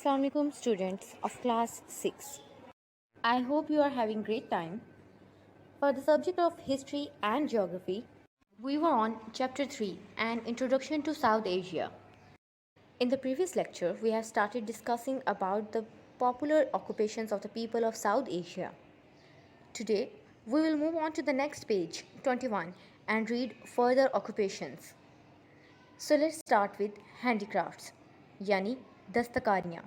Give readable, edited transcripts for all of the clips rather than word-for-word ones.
Assalamu alaikum students of class 6. I hope you are having great time. For the subject of history and geography, we were on chapter 3, an introduction to South Asia. In the previous lecture, we have started discussing about the popular occupations of the people of South Asia. Today, we will move on to the next page, 21, and read further occupations. So let's start with handicrafts, यानी दस्तकारियाँ.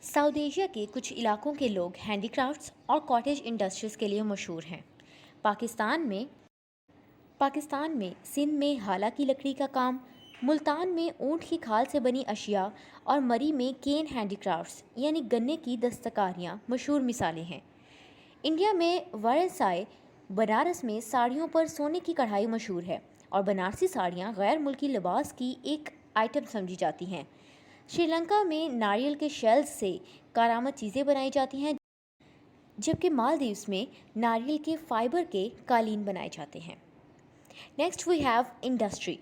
South Asia के कुछ इलाकों के लोग handicrafts और cottage industries के लिए मशहूर हैं. पाकिस्तान में सिंध में हाला की लकड़ी का काम, मुल्तान में ऊँट की खाल से बनी अशिया और मरी में केन हैंडीक्राफ्ट्स यानी गन्ने की दस्तकारियाँ मशहूर मिसालें हैं. इंडिया में वाराणसी बनारस में साड़ियों पर सोने की कढ़ाई मशहूर है और बनारसी साड़ियाँ गैर मुल्की लिबास की एक आइटम समझी जाती हैं. श्रीलंका में नारियल के शेल्स से कारामद चीज़ें बनाई जाती हैं, जबकि मालदीव्स में नारियल के फाइबर के कालीन बनाए जाते हैं. Next we have industry.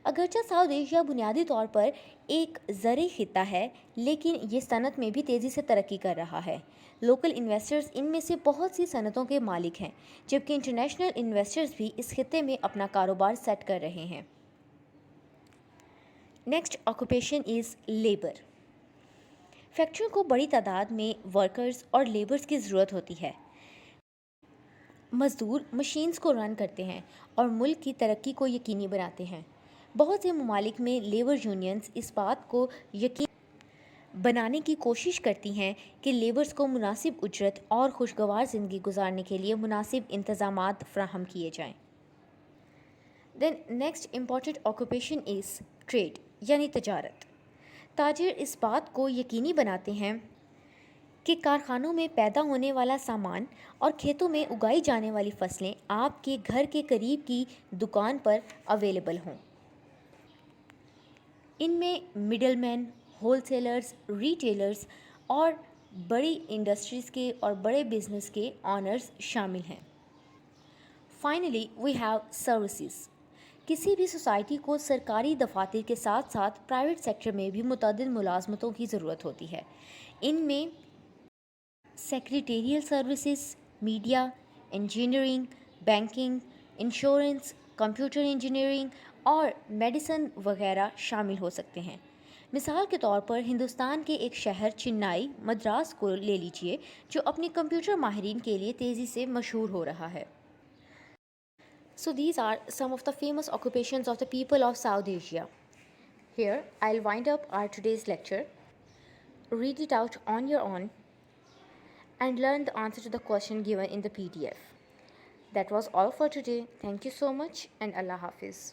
अगरचे साउथ एशिया बुनियादी तौर पर एक ज़रई खिता है, लेकिन ये सनत में भी तेज़ी से तरक्की कर रहा है. लोकल इन्वेस्टर्स इनमें से बहुत सी सनतों के मालिक हैं, जबकि इंटरनेशनल इन्वेस्टर्स भी इस खिते में अपना कारोबार सेट कर रहे हैं. Next occupation is labour. फैक्ट्रियों को बड़ी तादाद में वर्कर्स और लेबर्स की ज़रूरत होती है. मज़दूर मशीन्स को रन करते हैं और मुल्क की तरक्की को यकीनी बनाते हैं. बहुत से ममालिक में लेबर यूनियंस इस बात को यकीनी बनाने की कोशिश करती हैं कि लेबर्स को मुनासिब उजरत और खुशगवार ज़िंदगी गुजारने के लिए मुनासिब इंतज़ामात फ़राहम किए जाएँ. Then next important occupation is trade यानी तजारत. ताजिर इस बात को यकीनी बनाते हैं कि कारखानों में पैदा होने वाला सामान और खेतों में उगाई जाने वाली फसलें आपके घर के करीब की दुकान पर अवेलेबल हों. इनमें मिडलमैन, होलसेलर्स, रिटेलर्स और बड़ी इंडस्ट्रीज़ के और बड़े बिजनेस के ऑनर्स शामिल हैं. Finally we have services. किसी भी सोसाइटी को सरकारी दफातर के साथ साथ प्राइवेट सेक्टर में भी मुतअद्दिद मुलाजमतों की ज़रूरत होती है. इनमें secretarial services, media, engineering, banking, insurance, computer engineering और मेडिसिन वगैरह शामिल हो सकते हैं. मिसाल के तौर पर हिंदुस्तान के एक शहर चेन्नई, मद्रास को ले लीजिए, जो अपने कंप्यूटर माहिरीन के लिए तेज़ी से मशहूर हो रहा है. So these are some of the famous occupations of the people of South Asia. Here I'll wind up our today's lecture. Read it out on your own and learn the answer to the question given in the PDF. That was all for today. Thank you so much and Allah Hafiz.